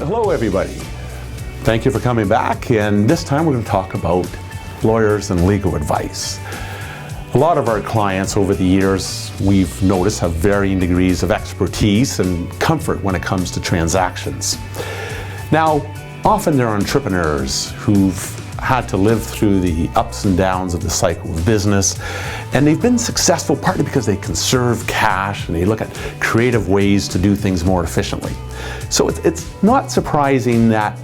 Hello everybody. Thank you for coming back, and this time we're going to talk about lawyers and legal advice. A lot of our clients over the years, we've noticed, have varying degrees of expertise and comfort when it comes to transactions. Now, often they're entrepreneurs who've had to live through the ups and downs of the cycle of business, and they've been successful partly because they conserve cash and they look at creative ways to do things more efficiently. So it's not surprising that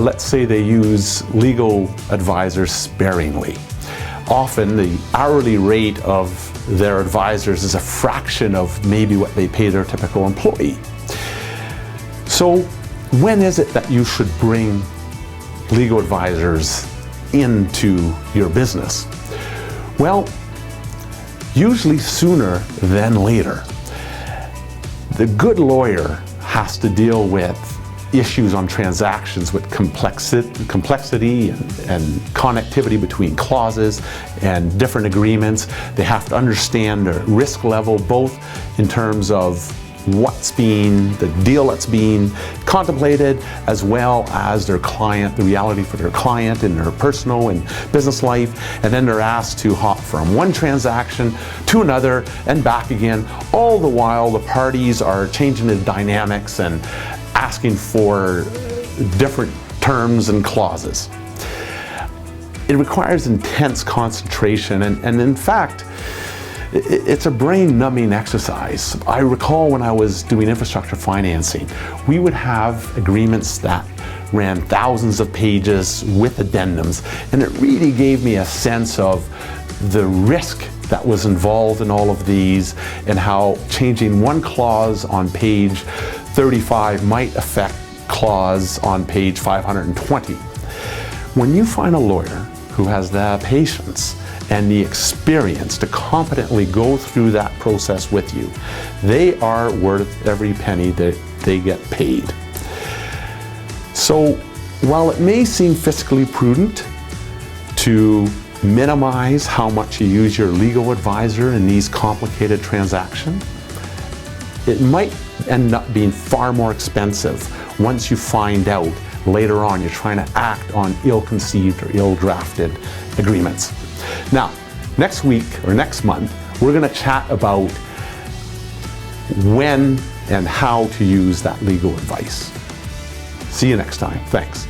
let's say they use legal advisors sparingly. Often the hourly rate of their advisors is a fraction of maybe what they pay their typical employee. So when is it that you should bring legal advisors into your business? Well, usually sooner than later. The good lawyer has to deal with issues on transactions with complexity and connectivity between clauses and different agreements. They have to understand the risk level, both in terms of the deal that's being contemplated, as well as their client, the reality for their client in their personal and business life. And then they're asked to hop from one transaction to another and back again. All the while the parties are changing the dynamics and asking for different terms and clauses. It requires intense concentration, and in fact, it's a brain-numbing exercise. I recall when I was doing infrastructure financing, we would have agreements that ran thousands of pages with addendums, and it really gave me a sense of the risk that was involved in all of these and how changing one clause on page 35 might affect clause on page 520. When you find a lawyer who has the patience and the experience to competently go through that process with you, they are worth every penny that they get paid. So while it may seem fiscally prudent to minimize how much you use your legal advisor in these complicated transactions, it might end up being far more expensive once you find out later on you're trying to act on ill-conceived or ill-drafted agreements. Now, next week or next month, we're going to chat about when and how to use that legal advice. See you next time. Thanks.